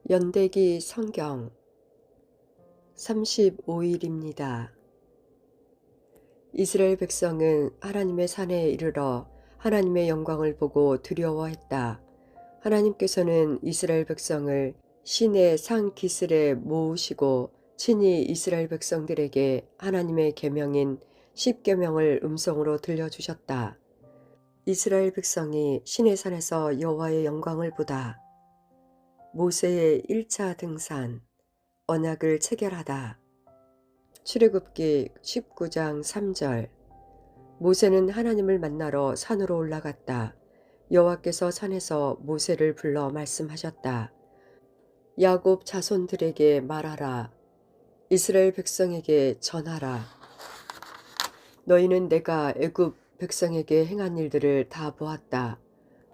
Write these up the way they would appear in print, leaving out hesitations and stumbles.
연대기 성경 35일입니다. 이스라엘 백성은 하나님의 산에 이르러 하나님의 영광을 보고 두려워했다. 하나님께서는 이스라엘 백성을 시내 산 기슭에 모으시고 친히 이스라엘 백성들에게 하나님의 계명인 십계명을 음성으로 들려주셨다. 이스라엘 백성이 시내산에서 여호와의 영광을 보다. 모세의 1차 등산 언약을 체결하다. 출애굽기 19장 3절. 모세는 하나님을 만나러 산으로 올라갔다. 여호와께서 산에서 모세를 불러 말씀하셨다. 야곱 자손들에게 말하라. 이스라엘 백성에게 전하라. 너희는 내가 애굽 백성에게 행한 일들을 다 보았다.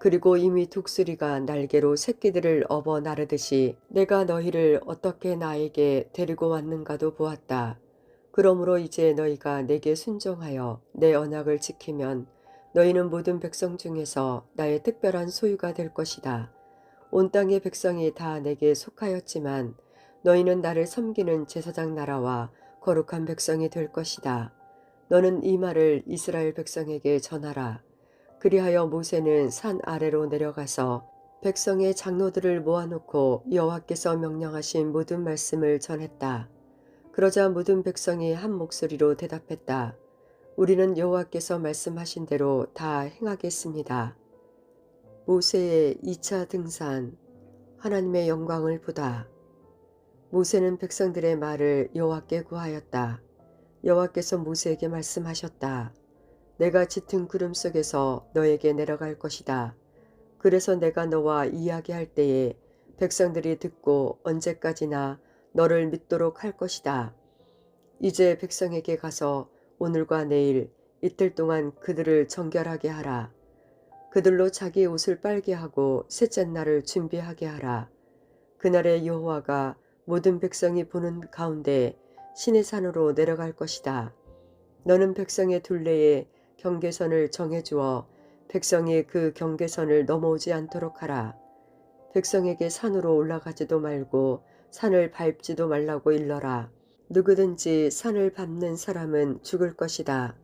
그리고 이미 독수리가 날개로 새끼들을 업어 나르듯이 내가 너희를 어떻게 나에게 데리고 왔는가도 보았다. 그러므로 이제 너희가 내게 순종하여 내 언약을 지키면 너희는 모든 백성 중에서 나의 특별한 소유가 될 것이다. 온 땅의 백성이 다 내게 속하였지만 너희는 나를 섬기는 제사장 나라와 거룩한 백성이 될 것이다. 너는 이 말을 이스라엘 백성에게 전하라. 그리하여 모세는 산 아래로 내려가서 백성의 장로들을 모아놓고 여호와께서 명령하신 모든 말씀을 전했다. 그러자 모든 백성이 한 목소리로 대답했다. 우리는 여호와께서 말씀하신 대로 다 행하겠습니다. 모세의 2차 등산 하나님의 영광을 보다. 모세는 백성들의 말을 여호와께 구하였다. 여호와께서 모세에게 말씀하셨다. 내가 짙은 구름 속에서 너에게 내려갈 것이다. 그래서 내가 너와 이야기할 때에 백성들이 듣고 언제까지나 너를 믿도록 할 것이다. 이제 백성에게 가서 오늘과 내일 이틀 동안 그들을 정결하게 하라. 그들로 자기 옷을 빨게 하고 셋째 날을 준비하게 하라. 그날에 여호와가 모든 백성이 보는 가운데 시내산으로 내려갈 것이다. 너는 백성의 둘레에 경계선을 정해주어 백성이 그 경계선을 넘어오지 않도록 하라. 백성에게 산으로 올라가지도 말고 산을 밟지도 말라고 일러라. 누구든지 산을 밟는 사람은 죽을 것이다.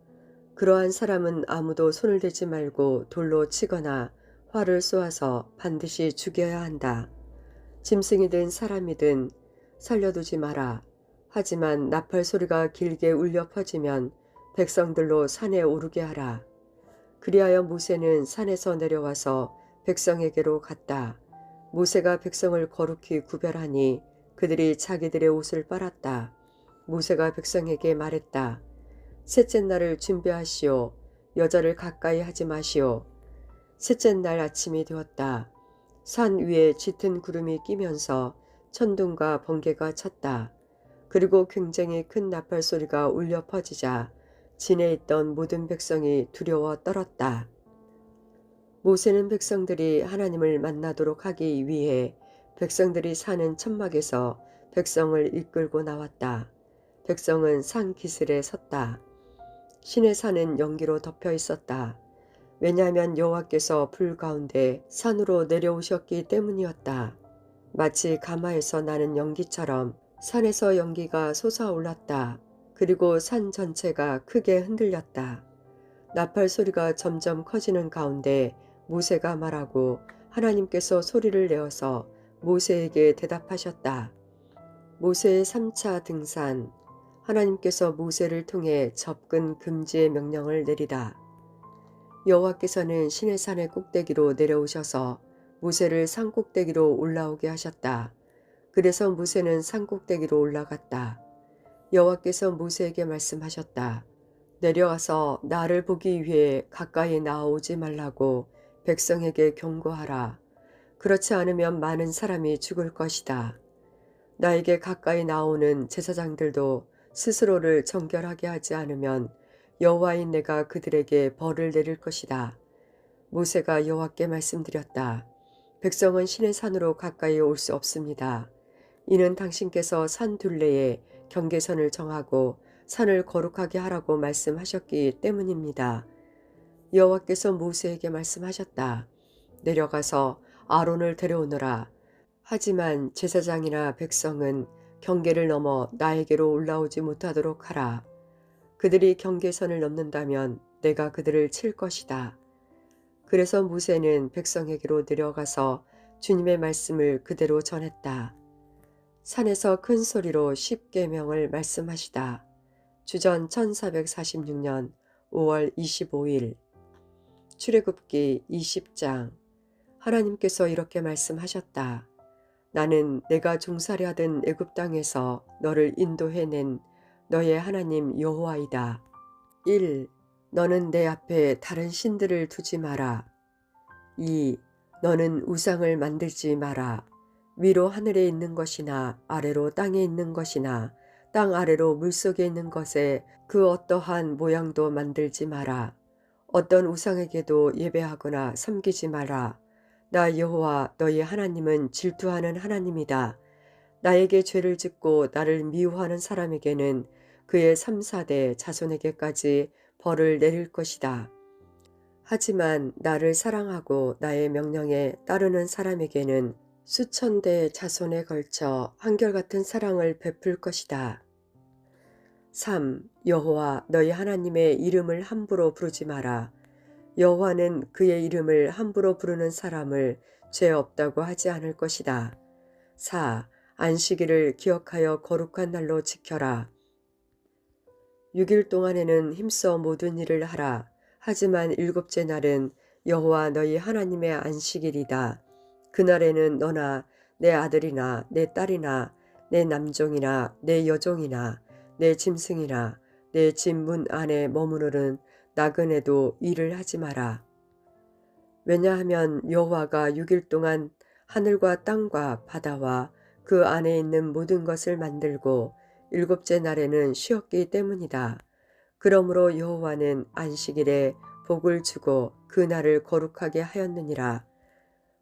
그러한 사람은 아무도 손을 대지 말고 돌로 치거나 활을 쏘아서 반드시 죽여야 한다. 짐승이든 사람이든 살려두지 마라. 하지만 나팔 소리가 길게 울려 퍼지면 백성들로 산에 오르게 하라. 그리하여 모세는 산에서 내려와서 백성에게로 갔다. 모세가 백성을 거룩히 구별하니 그들이 자기들의 옷을 빨았다. 모세가 백성에게 말했다. 셋째 날을 준비하시오. 여자를 가까이 하지 마시오. 셋째 날 아침이 되었다. 산 위에 짙은 구름이 끼면서 천둥과 번개가 쳤다. 그리고 굉장히 큰 나팔 소리가 울려 퍼지자 진에 있던 모든 백성이 두려워 떨었다. 모세는 백성들이 하나님을 만나도록 하기 위해 백성들이 사는 천막에서 백성을 이끌고 나왔다. 백성은 산 기슭에 섰다. 시내 산은 연기로 덮여 있었다. 왜냐하면 여호와께서 불 가운데 산으로 내려오셨기 때문이었다. 마치 가마에서 나는 연기처럼 산에서 연기가 솟아올랐다. 그리고 산 전체가 크게 흔들렸다. 나팔 소리가 점점 커지는 가운데 모세가 말하고 하나님께서 소리를 내어서 모세에게 대답하셨다. 모세의 3차 등산. 하나님께서 모세를 통해 접근 금지의 명령을 내리다. 여호와께서는 시내산의 꼭대기로 내려오셔서 모세를 산 꼭대기로 올라오게 하셨다. 그래서 모세는 산 꼭대기로 올라갔다. 여호와께서 모세에게 말씀하셨다. 내려와서 나를 보기 위해 가까이 나오지 말라고 백성에게 경고하라. 그렇지 않으면 많은 사람이 죽을 것이다. 나에게 가까이 나오는 제사장들도 스스로를 정결하게 하지 않으면 여호와인 내가 그들에게 벌을 내릴 것이다. 모세가 여호와께 말씀드렸다. 백성은 시내 산으로 가까이 올 수 없습니다. 이는 당신께서 산 둘레에 경계선을 정하고 산을 거룩하게 하라고 말씀하셨기 때문입니다. 여호와께서 모세에게 말씀하셨다. 내려가서 아론을 데려오너라. 하지만 제사장이나 백성은 경계를 넘어 나에게로 올라오지 못하도록 하라. 그들이 경계선을 넘는다면 내가 그들을 칠 것이다. 그래서 모세는 백성에게로 내려가서 주님의 말씀을 그대로 전했다. 산에서 큰 소리로 십계명을 말씀하시다. 주전 1446년 5월 25일. 출애굽기 20장. 하나님께서 이렇게 말씀하셨다. 나는 내가 종살이 하던 애굽 땅에서 너를 인도해낸 너의 하나님 여호와이다. 1. 너는 내 앞에 다른 신들을 두지 마라. 2. 너는 우상을 만들지 마라. 위로 하늘에 있는 것이나 아래로 땅에 있는 것이나 땅 아래로 물속에 있는 것에 그 어떠한 모양도 만들지 마라. 어떤 우상에게도 예배하거나 섬기지 마라. 나 여호와 너희 하나님은 질투하는 하나님이다. 나에게 죄를 짓고 나를 미워하는 사람에게는 그의 3, 4대 자손에게까지 벌을 내릴 것이다. 하지만 나를 사랑하고 나의 명령에 따르는 사람에게는 수천 대 자손에 걸쳐 한결같은 사랑을 베풀 것이다. 3. 여호와 너희 하나님의 이름을 함부로 부르지 마라. 여호와는 그의 이름을 함부로 부르는 사람을 죄 없다고 하지 않을 것이다. 4. 안식일을 기억하여 거룩한 날로 지켜라. 6일 동안에는 힘써 모든 일을 하라. 하지만 일곱째 날은 여호와 너희 하나님의 안식일이다. 그날에는 너나 내 아들이나 내 딸이나 내 남종이나 내 여종이나 내 짐승이나 내 집 문 안에 머무르는 나그네도 일을 하지 마라. 왜냐하면 여호와가 6일 동안 하늘과 땅과 바다와 그 안에 있는 모든 것을 만들고 일곱째 날에는 쉬었기 때문이다. 그러므로 여호와는 안식일에 복을 주고 그 날을 거룩하게 하였느니라.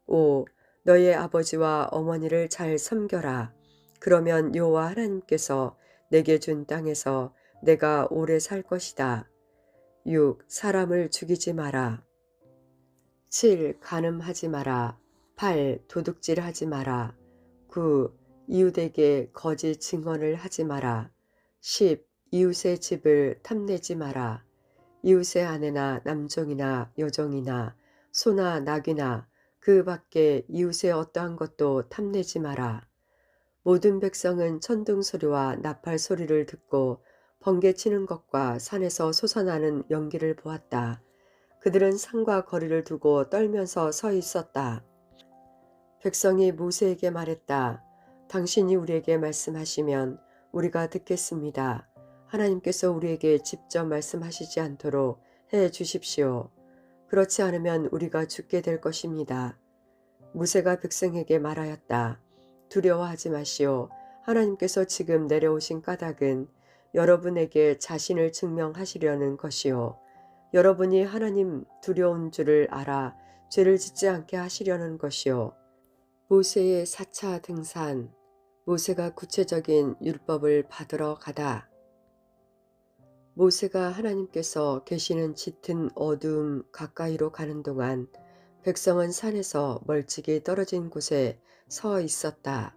5. 너의 아버지와 어머니를 잘 섬겨라. 그러면 여호와 하나님께서 내게 준 땅에서 내가 오래 살 것이다. 6. 사람을 죽이지 마라. 7. 간음하지 마라. 8. 도둑질하지 마라. 9. 이웃에게 거짓 증언을 하지 마라. 10. 이웃의 집을 탐내지 마라. 이웃의 아내나 남종이나 여종이나 소나 낙이나 그 밖에 이웃의 어떠한 것도 탐내지 마라. 모든 백성은 천둥 소리와 나팔 소리를 듣고 번개치는 것과 산에서 솟아나는 연기를 보았다. 그들은 산과 거리를 두고 떨면서 서 있었다. 백성이 모세에게 말했다. 당신이 우리에게 말씀하시면 우리가 듣겠습니다. 하나님께서 우리에게 직접 말씀하시지 않도록 해 주십시오. 그렇지 않으면 우리가 죽게 될 것입니다. 모세가 백성에게 말하였다. 두려워하지 마시오. 하나님께서 지금 내려오신 까닭은 여러분에게 자신을 증명하시려는 것이요. 여러분이 하나님 두려운 줄을 알아 죄를 짓지 않게 하시려는 것이요. 모세의 4차 등산. 모세가 구체적인 율법을 받으러 가다. 모세가 하나님께서 계시는 짙은 어두움 가까이로 가는 동안 백성은 산에서 멀찍이 떨어진 곳에 서 있었다.